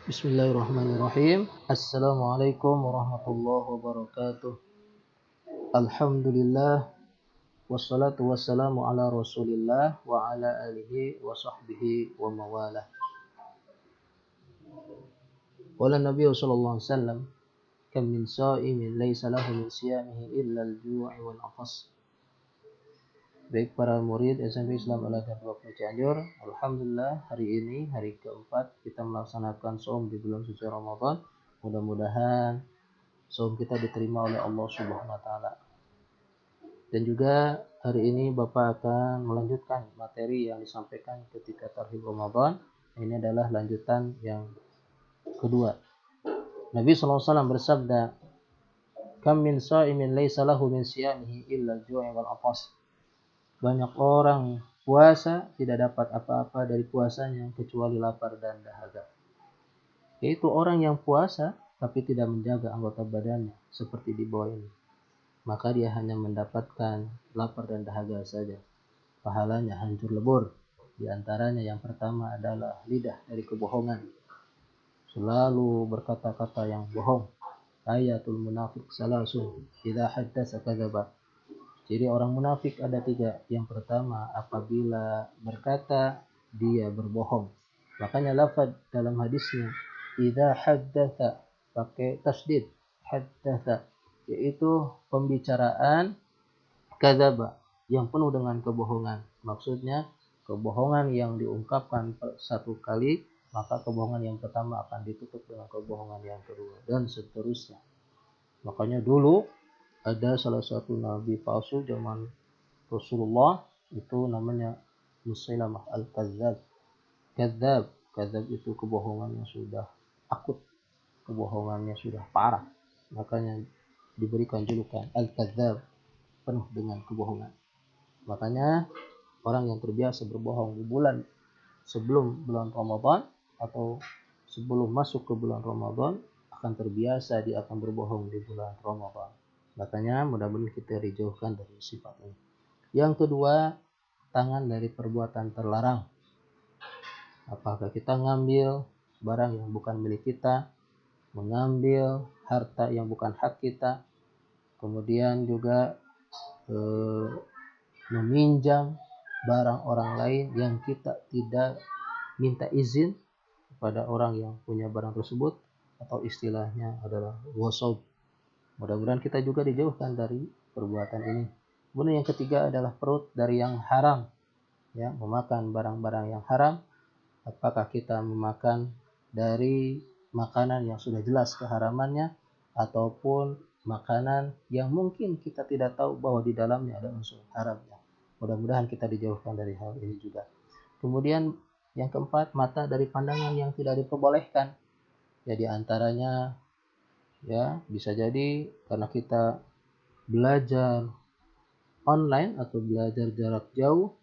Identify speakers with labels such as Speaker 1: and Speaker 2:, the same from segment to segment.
Speaker 1: Bismillahirrahmanirrahim. Assalamualaikum warahmatullahi wabarakatuh. Alhamdulillah wassalatu wassalamu ala Rasulillah wa ala alihi wa sahbihi wa mawalah. Qala Nabi sallallahu alaihi wasallam, kam min sha'imin laisa lahu min siyamihi illa al-ju'i wal 'atas. Baik para murid SMP Islam Al-Azhar Cianjur, alhamdulillah hari ini hari keempat kita melaksanakan shaum di bulan suci Ramadan. Mudah-mudahan shaum kita diterima oleh Allah Subhanahu wa taala. Dan juga hari ini Bapak akan melanjutkan materi yang disampaikan ketika Tarhib Ramadan. Ini adalah lanjutan yang kedua. Nabi SAW bersabda, kam min sha'imin laisa lahu min siyamihi illa al-ju'i wal 'atas. Banyak orang puasa tidak dapat apa-apa dari puasanya kecuali lapar dan dahaga. Yaitu orang yang puasa tapi tidak menjaga anggota badannya seperti di bawah ini. Maka dia hanya mendapatkan lapar dan dahaga saja. Pahalanya hancur lebur. Di antaranya yang pertama adalah lidah dari kebohongan. Selalu berkata-kata yang bohong. Ayatul munafik salasun. Idza haddasa kadzaba. Jadi orang munafik ada 3. Yang pertama, apabila berkata, dia berbohong. Makanya lafaz dalam hadisnya, idza haddatsa, pakai tasdid, haddatsa, yaitu pembicaraan kadzaba, yang penuh dengan kebohongan. Maksudnya, kebohongan yang diungkapkan satu kali, maka kebohongan yang pertama akan ditutup dengan kebohongan yang kedua, dan seterusnya. Makanya dulu, ada salah satu nabi palsu zaman Rasulullah, itu namanya Musailamah al-Kadzab. Kadzab itu kebohongannya sudah akut, kebohongannya sudah parah. Makanya diberikan julukan al-Kadzab, penuh dengan kebohongan. Makanya orang yang terbiasa berbohong di bulan sebelum bulan Ramadan atau sebelum masuk ke bulan Ramadan akan terbiasa dia akan berbohong di bulan Ramadan. Makanya mudah-mudahan kita dijauhkan dari sifat ini. Yang kedua, tangan dari perbuatan terlarang. Apakah kita ngambil barang yang bukan milik kita, mengambil harta yang bukan hak kita, kemudian juga meminjam barang orang lain yang kita tidak minta izin kepada orang yang punya barang tersebut, atau istilahnya adalah ghosab. Mudah-mudahan kita juga dijauhkan dari perbuatan ini. Kemudian yang ketiga adalah perut dari yang haram, ya, memakan barang-barang yang haram. Apakah kita memakan dari makanan yang sudah jelas keharamannya, ataupun makanan yang mungkin kita tidak tahu bahwa di dalamnya ada unsur haramnya. Mudah-mudahan kita dijauhkan dari hal ini juga. Kemudian yang keempat, mata dari pandangan yang tidak diperbolehkan. Ya, di antaranya ya bisa jadi karena kita belajar online atau belajar jarak jauh,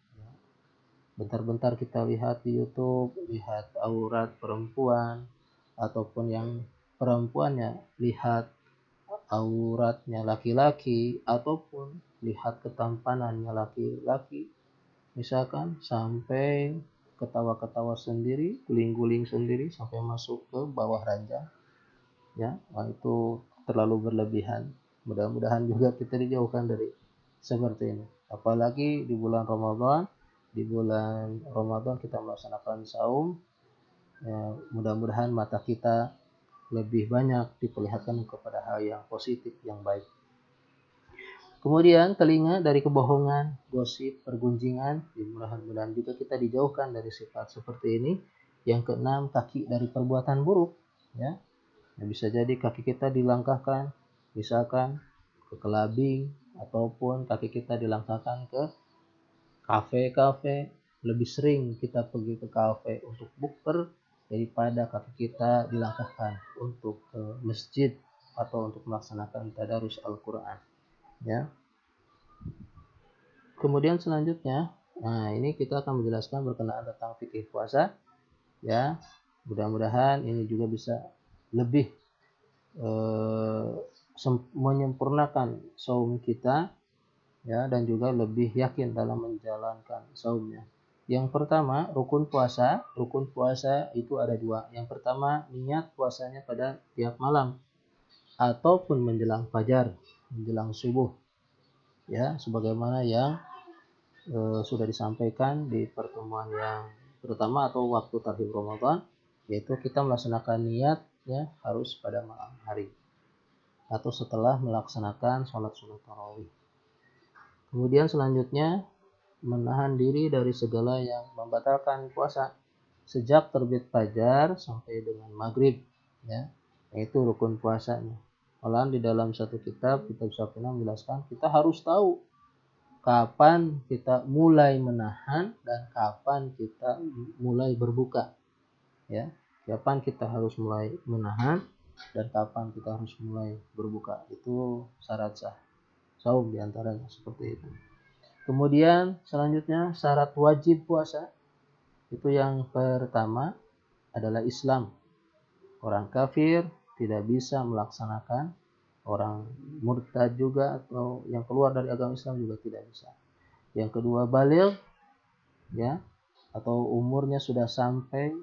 Speaker 1: bentar-bentar kita lihat di YouTube, lihat aurat perempuan, ataupun yang perempuannya lihat auratnya laki-laki, ataupun lihat ketampanannya laki-laki, misalkan sampai ketawa-ketawa sendiri, guling-guling sendiri sampai masuk ke bawah ranjang, ya, itu terlalu berlebihan. Mudah-mudahan juga kita dijauhkan dari seperti ini. Apalagi di bulan Ramadan, kita melaksanakan saum, ya, mudah-mudahan mata kita lebih banyak diperlihatkan kepada hal yang positif, yang baik. Kemudian telinga dari kebohongan, gosip, pergunjingan, mudah-mudahan juga kita dijauhkan dari sifat seperti ini. Yang keenam, kaki dari perbuatan buruk, ya. Nah, bisa jadi kaki kita dilangkahkan, misalkan ke kelabing, ataupun kaki kita dilangkahkan ke kafe-kafe. Lebih sering kita pergi ke kafe untuk bukber daripada kaki kita dilangkahkan untuk ke masjid atau untuk melaksanakan tadarus Al-Quran, ya. Kemudian selanjutnya, nah ini kita akan menjelaskan berkenaan tentang fikih puasa, ya. Mudah-mudahan ini juga bisa lebih menyempurnakan saum kita, ya, dan juga lebih yakin dalam menjalankan saumnya. Yang pertama, rukun puasa. Rukun puasa itu ada dua. Yang pertama, niat puasanya pada tiap malam ataupun menjelang fajar, menjelang subuh. Ya, sebagaimana yang sudah disampaikan di pertemuan yang pertama atau waktu tahlil Ramadan, yaitu kita melaksanakan niat ya harus pada malam hari atau setelah melaksanakan sholat tarawih. Kemudian selanjutnya menahan diri dari segala yang membatalkan puasa sejak terbit fajar sampai dengan maghrib, ya, itu rukun puasanya. Malahan di dalam satu kitab Syafina menjelaskan kita harus tahu kapan kita mulai menahan dan kapan kita mulai berbuka, ya. Kapan kita harus mulai menahan dan kapan kita harus mulai berbuka, itu syarat sah saum diantaranya seperti itu. Kemudian selanjutnya syarat wajib puasa itu yang pertama adalah Islam. Orang kafir tidak bisa melaksanakan, orang murtad juga atau yang keluar dari agama Islam juga tidak bisa. Yang kedua baligh, ya, atau umurnya sudah sampai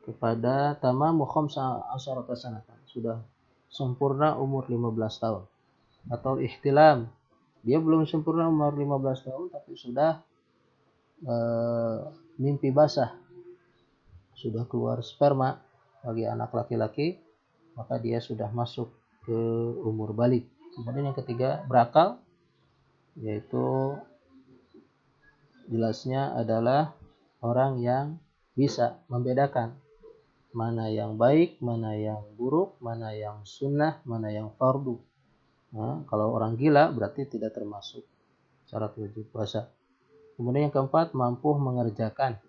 Speaker 1: kepada tamamu khamsa asyarata sanatan, sudah sempurna umur 15 tahun. Atau ihtilam, dia belum sempurna umur 15 tahun tapi sudah mimpi basah, sudah keluar sperma bagi anak laki-laki, maka dia sudah masuk ke umur balik. Kemudian yang ketiga berakal, yaitu jelasnya adalah orang yang bisa membedakan mana yang baik, mana yang buruk, mana yang sunnah, mana yang fardu. Nah, kalau orang gila berarti tidak termasuk syarat wajib puasa. Kemudian yang keempat, mampu mengerjakan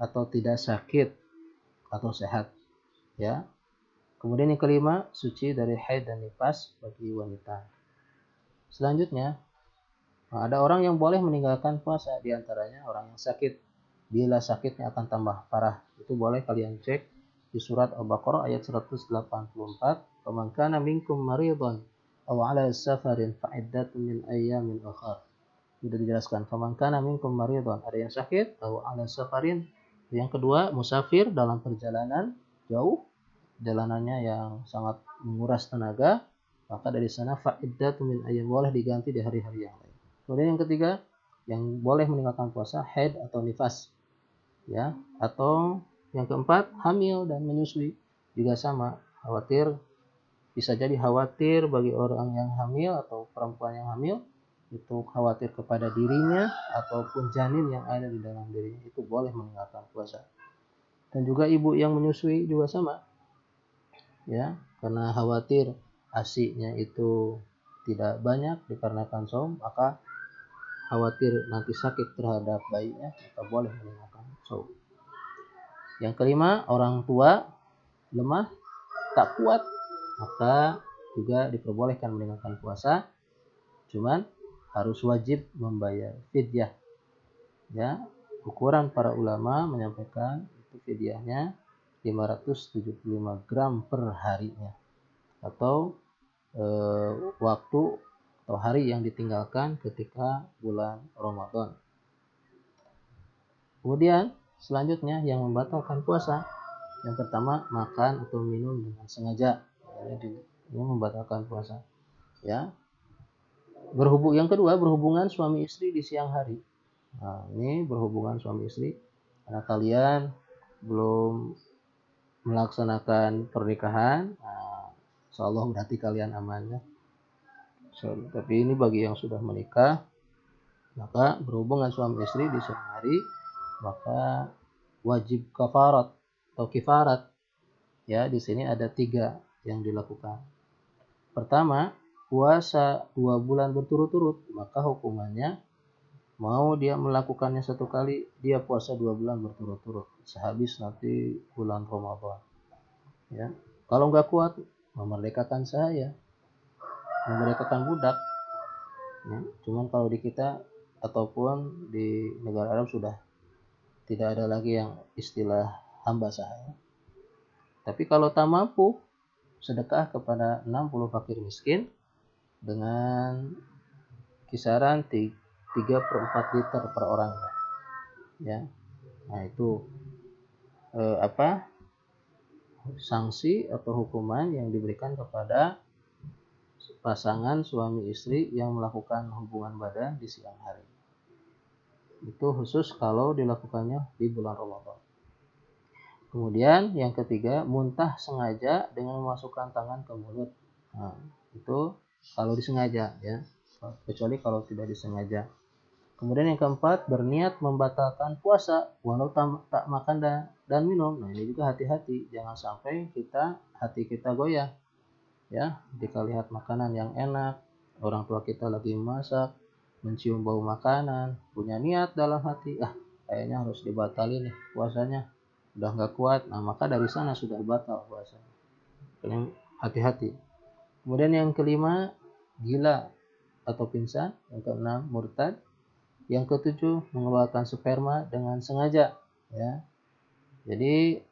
Speaker 1: atau tidak sakit atau sehat, ya. Kemudian yang kelima, suci dari haid dan nifas bagi wanita. Selanjutnya, ada orang yang boleh meninggalkan puasa, diantaranya orang yang sakit. Bila sakitnya akan tambah parah, itu boleh kalian cek di surat Al-Baqarah ayat 184. "Faman kana minkum maridan aw 'ala safarin fa'iddatun min ayyamin ukhar." Sudah dijelaskan, "Faman kana minkum maridan", ada yang sakit, aw 'ala safarin. Yang kedua, musafir dalam perjalanan jauh, jalanannya yang sangat menguras tenaga, maka dari sana fa'iddatun min ayyam, boleh diganti di hari-hari yang lain. Kemudian yang ketiga, yang boleh meninggalkan puasa haid atau nifas, ya. Atau yang keempat, hamil dan menyusui, juga sama, khawatir, bisa jadi khawatir bagi orang yang hamil atau perempuan yang hamil, itu khawatir kepada dirinya ataupun janin yang ada di dalam dirinya, itu boleh meninggalkan puasa. Dan juga ibu yang menyusui juga sama, ya, karena khawatir ASI-nya itu tidak banyak dikarenakan saum, maka khawatir nanti sakit terhadap bayinya, maka boleh meninggalkan saum. Yang kelima, orang tua lemah tak kuat, maka juga diperbolehkan meninggalkan puasa, cuman harus wajib membayar fidyah, ya. Ukuran para ulama menyampaikan itu fidyahnya 575 gram per harinya, atau waktu atau hari yang ditinggalkan ketika bulan Ramadan. Kemudian selanjutnya yang membatalkan puasa, yang pertama makan atau minum dengan sengaja, ini membatalkan puasa, ya. Yang kedua, berhubungan suami istri di siang hari. Nah, ini berhubungan suami istri karena kalian belum melaksanakan pernikahan, nah, insyaallah berarti kalian aman, ya. Tapi ini bagi yang sudah menikah, maka berhubungan suami istri di siang hari, maka wajib kafarat atau kifarat, ya. Di sini ada 3 yang dilakukan. Pertama, puasa 2 bulan berturut-turut, maka hukumannya mau dia melakukannya 1 kali, dia puasa 2 bulan berturut-turut sehabis nanti bulan Ramadan, ya. Kalau nggak kuat, memerdekakan saya, memerdekakan budak, ya. Cuman kalau di kita ataupun di negara Arab sudah tidak ada lagi yang istilah hamba sahaya. Tapi kalau tak mampu, sedekah kepada 60 fakir miskin dengan kisaran 3/4 liter per orangnya. ya. Nah, itu sanksi atau hukuman yang diberikan kepada pasangan suami istri yang melakukan hubungan badan di siang hari. Itu khusus kalau dilakukannya di bulan Ramadan. Kemudian yang ketiga, muntah sengaja dengan memasukkan tangan ke mulut. Nah, itu kalau disengaja, ya, kecuali kalau tidak disengaja. Kemudian yang keempat, berniat membatalkan puasa walau tak makan dan minum. Nah, ini juga hati-hati, jangan sampai hati kita goyah, ya, jika lihat makanan yang enak, orang tua kita lagi masak, mencium bau makanan, punya niat dalam hati, kayaknya harus dibatalin nih puasanya, udah nggak kuat. Nah, maka dari sana sudah batal puasanya. Kalian hati-hati. Kemudian yang kelima, gila atau pingsan. Yang keenam, murtad. Yang ketujuh, mengeluarkan sperma dengan sengaja, ya. Jadi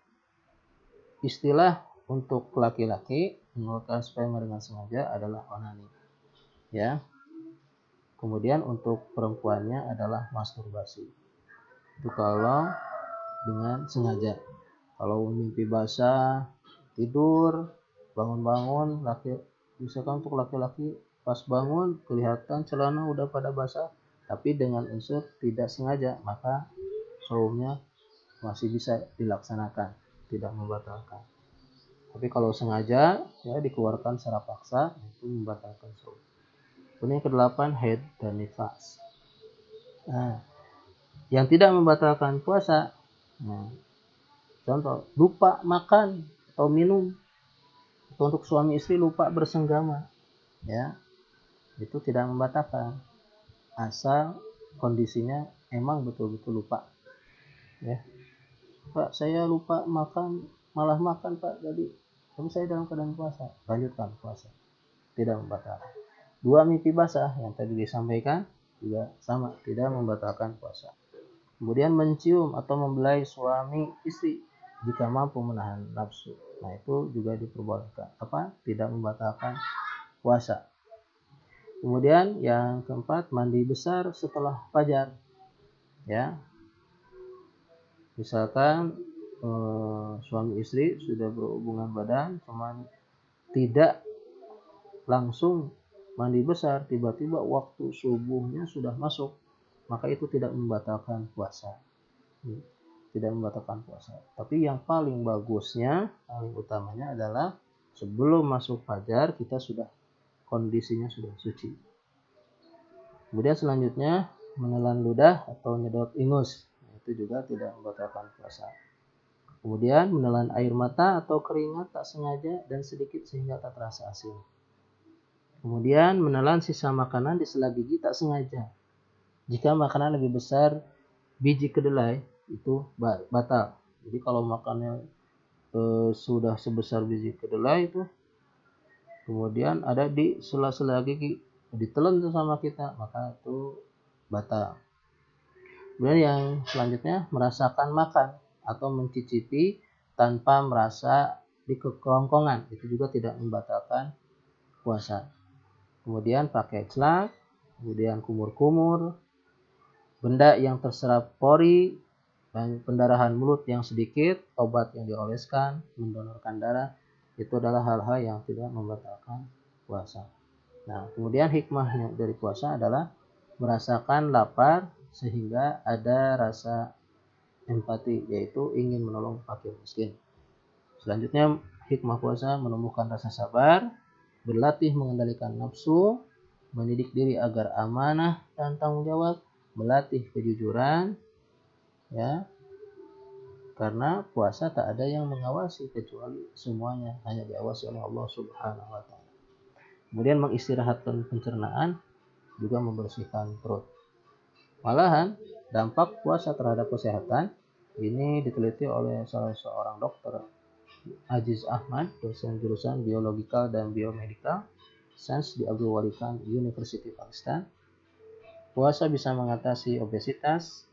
Speaker 1: istilah untuk laki-laki mengeluarkan sperma dengan sengaja adalah onani, ya. Kemudian untuk perempuannya adalah masturbasi. Itu kalau dengan sengaja. Kalau mimpi basah, tidur, bangun-bangun, misalkan untuk laki-laki pas bangun kelihatan celana udah pada basah, tapi dengan unsur tidak sengaja, maka saumnya masih bisa dilaksanakan, tidak membatalkan. Tapi kalau sengaja, ya, dikeluarkan secara paksa, itu membatalkan saum. Kemudian yang kedelapan, haid dan nifas. Nah, yang tidak membatalkan puasa, nah, contoh lupa makan atau minum, atau untuk suami istri lupa bersenggama, ya, itu tidak membatalkan asal kondisinya emang betul-betul lupa, ya. Pak, saya lupa makan, malah makan Pak, jadi tapi saya dalam keadaan puasa, lanjutkan puasa, tidak membatalkan. Dua mimpi basah yang tadi disampaikan juga sama, tidak membatalkan puasa. Kemudian mencium atau membelai suami istri jika mampu menahan nafsu, nah itu juga diperbolehkan, tidak membatalkan puasa. Kemudian yang keempat, mandi besar setelah fajar, ya. Misalkan suami istri sudah berhubungan badan, cuman tidak langsung mandi besar, tiba-tiba waktu subuhnya sudah masuk, maka itu tidak membatalkan puasa. Tidak membatalkan puasa. Tapi yang paling bagusnya, paling utamanya adalah sebelum masuk fajar kita kondisinya sudah suci. Kemudian selanjutnya, menelan ludah atau nyedot ingus, itu juga tidak membatalkan puasa. Kemudian menelan air mata atau keringat tak sengaja dan sedikit sehingga tak terasa asin. Kemudian menelan sisa makanan di sela gigi tak sengaja. Jika makanan lebih besar biji kedelai, itu batal. Jadi kalau makannya sudah sebesar biji kedelai itu, kemudian ada di sela-sela gigi, ditelan sama kita, maka itu batal. Kemudian yang selanjutnya, merasakan makan atau mencicipi tanpa merasa di kerongkongan, itu juga tidak membatalkan puasa. Kemudian pakai celak, kemudian kumur-kumur, benda yang terserap pori, dan pendarahan mulut yang sedikit, obat yang dioleskan, mendonorkan darah, itu adalah hal-hal yang tidak membatalkan puasa. Nah, kemudian hikmahnya dari puasa adalah merasakan lapar sehingga ada rasa empati, yaitu ingin menolong fakir miskin. Selanjutnya, hikmah puasa menumbuhkan rasa sabar, berlatih mengendalikan nafsu, mendidik diri agar amanah dan tanggung jawab, melatih kejujuran, ya, karena puasa tak ada yang mengawasi kecuali semuanya hanya diawasi oleh Allah Subhanahu wa taala. Kemudian mengistirahatkan pencernaan, juga membersihkan perut. Malahan dampak puasa terhadap kesehatan ini diteliti oleh salah seorang dokter, Aziz Ahmad, dosen jurusan Biological dan Biomedical Science di Abdul Wali Khan University Pakistan. Puasa bisa mengatasi obesitas,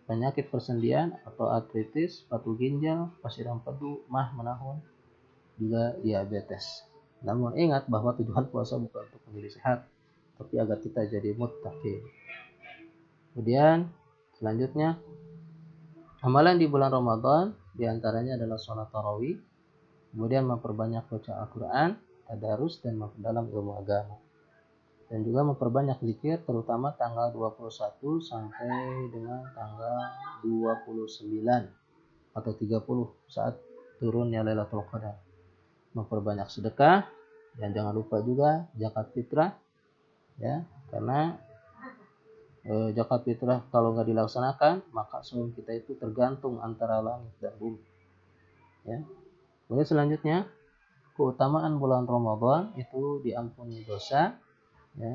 Speaker 1: penyakit persendian atau artritis, batu ginjal, pasir empedu, mah menahun, juga diabetes. Namun ingat bahwa tujuan puasa bukan untuk menjadi sehat, tapi agar kita jadi muttaqin. Kemudian selanjutnya, Amalan di bulan Ramadan diantaranya adalah sholat tarawih, kemudian memperbanyak baca Al-Quran, tadarus, dan memperdalam ilmu agama. Dan juga memperbanyak zikir, terutama tanggal 21 sampai dengan tanggal 29 atau 30 saat turunnya Lailatul Qadar. Memperbanyak sedekah, dan jangan lupa juga zakat fitrah, ya, karena zakat fitrah kalau nggak dilaksanakan maka saum kita itu tergantung antara langit dan bumi, ya. Kemudian selanjutnya keutamaan bulan Ramadan itu diampuni dosa, ya.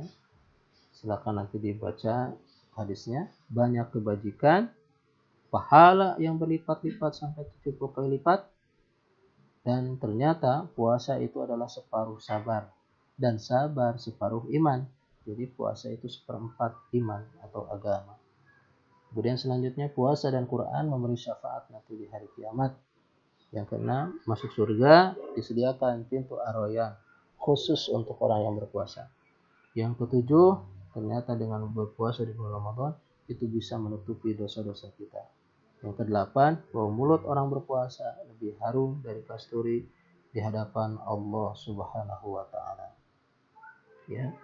Speaker 1: Silakan nanti dibaca hadisnya. Banyak kebajikan, pahala yang berlipat-lipat sampai 70 kali lipat, dan ternyata puasa itu adalah separuh sabar, dan sabar separuh iman. Jadi puasa itu seperempat iman atau agama. Kemudian selanjutnya puasa dan Quran memberi syafaat nanti di hari kiamat. Yang keenam, masuk surga disediakan pintu ar-rayyan khusus untuk orang yang berpuasa. Yang ketujuh, ternyata dengan berpuasa di bulan Ramadan itu bisa menutupi dosa-dosa kita. Yang kedelapan, bahwa mulut orang berpuasa lebih harum dari kasturi di hadapan Allah Subhanahu wa taala. Ya.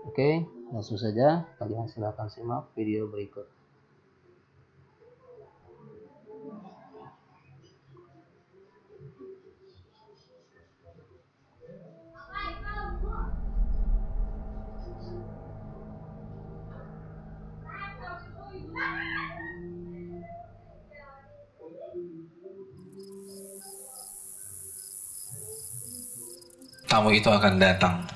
Speaker 1: Oke, langsung saja kalian silakan simak video berikut.
Speaker 2: Tamu itu akan datang.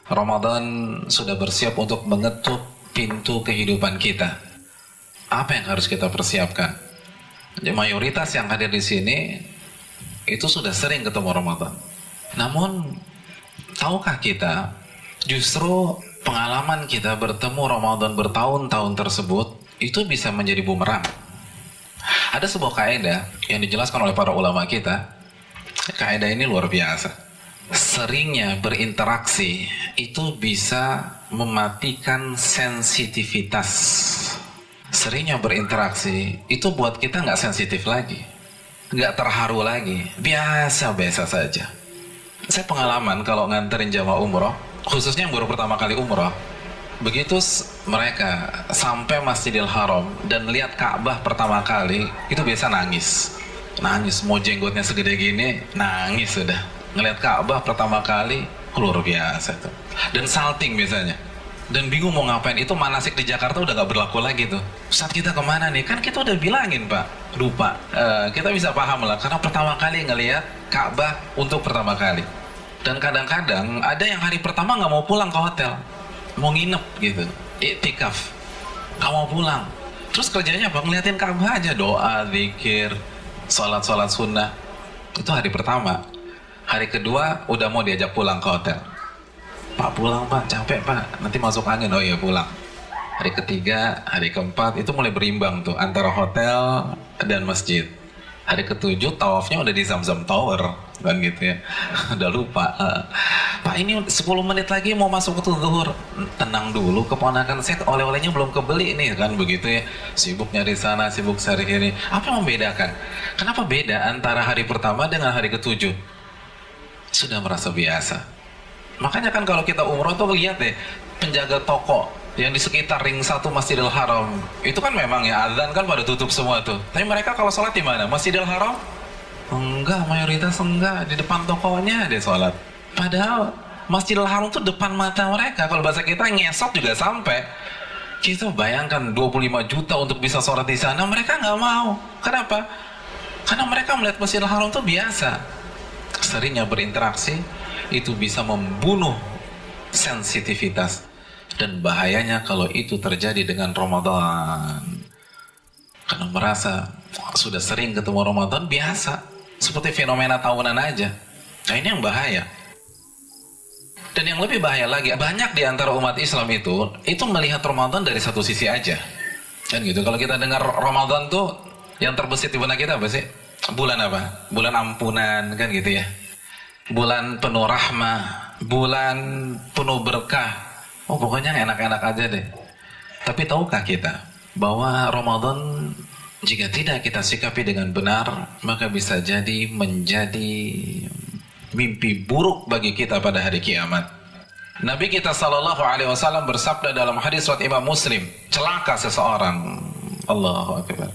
Speaker 2: Ramadan sudah bersiap untuk mengetuk pintu kehidupan kita. Apa yang harus kita persiapkan? Mayoritas yang hadir di sini itu sudah sering ketemu Ramadan. Namun, tahukah kita justru pengalaman kita bertemu Ramadan bertahun-tahun tersebut itu bisa menjadi bumerang. Ada sebuah kaidah yang dijelaskan oleh para ulama kita. Kaidah ini luar biasa. Seringnya berinteraksi itu bisa mematikan sensitivitas. Seringnya berinteraksi itu buat kita nggak sensitif lagi, nggak terharu lagi, biasa-biasa saja. Saya pengalaman kalau nganterin jamaah umroh, khususnya yang baru pertama kali umroh, begitu mereka sampai Masjidil Haram dan lihat Ka'bah pertama kali, itu biasa nangis, mau jenggotnya segede gini, nangis sudah. Ngelihat Ka'bah pertama kali, luar biasa tuh. Dan salting biasanya. Dan bingung mau ngapain. Itu manasik di Jakarta udah gak berlaku lagi tuh. Saat kita kemana nih? Kan kita udah bilangin Pak. Lupa. Kita bisa paham lah. Karena pertama kali ngelihat Ka'bah untuk pertama kali. Dan kadang-kadang ada yang hari pertama gak mau pulang ke hotel. Mau nginep gitu. Iktikaf. Gak mau pulang. Terus kerjanya apa? Ngeliatin Ka'bah aja. Doa, zikir, sholat sunnah. Itu hari pertama. Hari kedua udah mau diajak pulang ke hotel. Pak pulang Pak, capek Pak, nanti masuk angin. Oh iya pulang. Hari ketiga, hari keempat itu mulai berimbang tuh antara hotel dan masjid. Hari ketujuh tawafnya udah di Zamzam Tower kan gitu ya. Udah lupa. Pak ini 10 menit lagi mau masuk ke zuhur. Tenang dulu keponakan saya, oleh-olehnya belum kebeli nih kan begitu ya. Sibuk nyari sana, sibuk cari sini. Apa yang membedakan? Kenapa beda antara hari pertama dengan hari ketujuh? Sudah merasa biasa. Makanya kan kalau kita umroh tuh lihat deh, penjaga toko yang di sekitar ring 1 Masjidil Haram itu kan memang ya azan kan pada tutup semua tuh. Tapi mereka kalau sholat di mana? Masjidil Haram? Enggak, mayoritas enggak, di depan tokonya deh sholat. Padahal Masjidil Haram tuh depan mata mereka. Kalau bahasa kita ngesot juga sampai. Kita bayangkan 25 juta untuk bisa sholat di sana, mereka nggak mau. Kenapa? Karena mereka melihat Masjidil Haram tuh biasa. Seringnya berinteraksi itu bisa membunuh sensitivitas, dan bahayanya kalau itu terjadi dengan Ramadan, karena merasa sudah sering ketemu Ramadan biasa, seperti fenomena tahunan aja. Nah ini yang bahaya. Dan yang lebih bahaya lagi, banyak di antara umat Islam itu melihat Ramadan dari satu sisi aja kan gitu. Kalau kita dengar Ramadan tuh yang terbesit di benak kita apa sih? Bulan apa? Bulan ampunan kan gitu ya. Bulan penuh rahmah, bulan penuh berkah. Oh pokoknya enak-enak aja deh. Tapi tahukah kita bahwa Ramadan jika tidak kita sikapi dengan benar, maka bisa jadi menjadi mimpi buruk bagi kita pada hari kiamat. Nabi kita sallallahu alaihi wasallam bersabda dalam hadis riwayat Imam Muslim, celaka seseorang, Allahu akbar,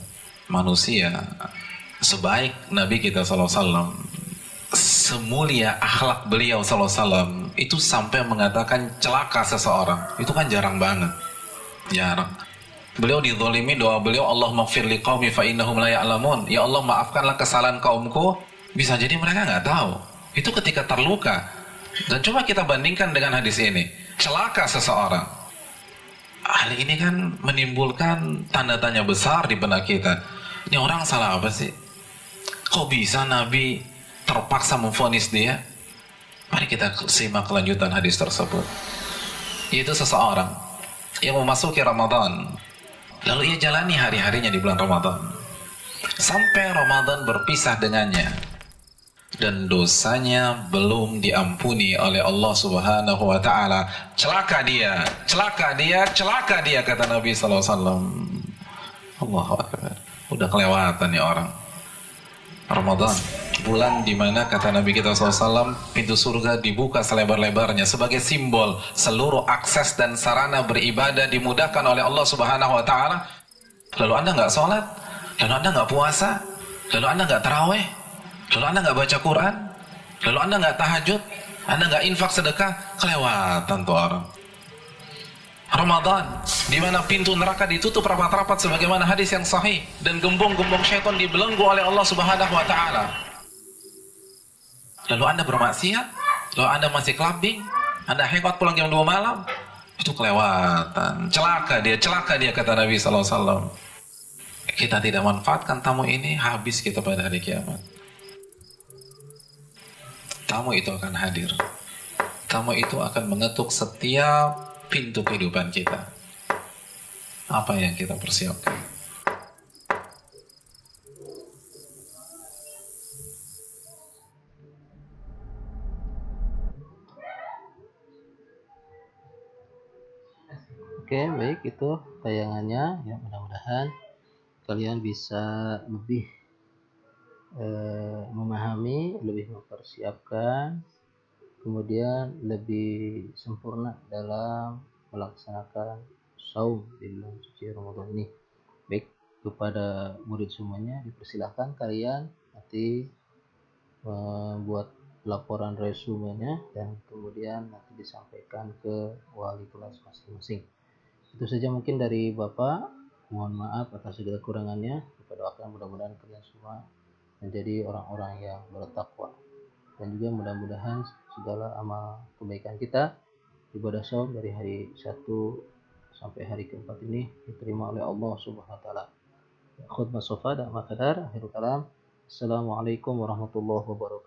Speaker 2: manusia sebaik Nabi kita sallallahu alaihi wasallam, semulia akhlak beliau sallallahu alaihi wasallam, itu sampai mengatakan celaka seseorang. Itu kan jarang banget. Jarang. Beliau dizalimi, doa beliau, Allahumma ighfir liqaumi fa innahum la ya'lamun. Ya Allah, maafkanlah kesalahan kaumku. Bisa jadi mereka nggak tahu. Itu ketika terluka. Dan coba kita bandingkan dengan hadis ini. Celaka seseorang. Hal ini kan menimbulkan tanda tanya besar di benak kita. Ini orang salah apa sih? Kok bisa Nabi terpaksa memvonis dia? Mari kita simak kelanjutan hadis tersebut. Yaitu seseorang yang memasuki Ramadan, lalu ia jalani hari-harinya di bulan Ramadan sampai Ramadan berpisah dengannya, dan dosanya belum diampuni oleh Allah Subhanahu wa taala. Celaka dia, celaka dia, celaka dia, kata Nabi sallallahu alaihi wasallam. Allahu akbar. Udah kelewatan ya orang. Ramadan, bulan dimana kata Nabi kita SAW, pintu surga dibuka selebar-lebarnya sebagai simbol seluruh akses dan sarana beribadah dimudahkan oleh Allah Subhanahu wa taala. Lalu Anda nggak sholat, lalu Anda nggak puasa, lalu Anda nggak taraweh, lalu Anda nggak baca Quran, lalu Anda nggak tahajud, Anda nggak infak sedekah, kelewatan tuh orang. Ramadan, di mana pintu neraka ditutup rapat-rapat sebagaimana hadis yang sahih, dan gembong-gembong syaitan dibelenggu oleh Allah Subhanahu wa taala. Lalu Anda bermaksiat, lalu Anda masih clubbing, Anda hebat pulang jam 2 malam, itu kelewatan. Celaka dia kata Nabi sallallahu alaihi wasallam. Kita tidak manfaatkan tamu ini, habis kita pada hari kiamat. Tamu itu akan hadir. Tamu itu akan mengetuk setiap pintu kehidupan kita. Apa yang kita persiapkan?
Speaker 1: Oke, baik, itu tayangannya. Ya, mudah-mudahan kalian bisa lebih memahami, lebih mempersiapkan, kemudian lebih sempurna dalam melaksanakan saum di bulan suci Ramadan ini. Baik, kepada murid semuanya dipersilahkan kalian nanti membuat laporan resumenya dan kemudian nanti disampaikan ke wali kelas masing-masing. Itu saja mungkin dari Bapak. Mohon maaf atas segala kekurangannya. Kita doakan mudah-mudahan kalian semua menjadi orang-orang yang bertakwa, dan juga mudah-mudahan segala amal kebaikan kita ibadah saum dari hari 1 sampai hari ke-4 ini diterima oleh Allah Subhanahu wa taala. Khutbah sofa dan makadar, akhirul kalam. Assalamualaikum warahmatullahi wabarakatuh.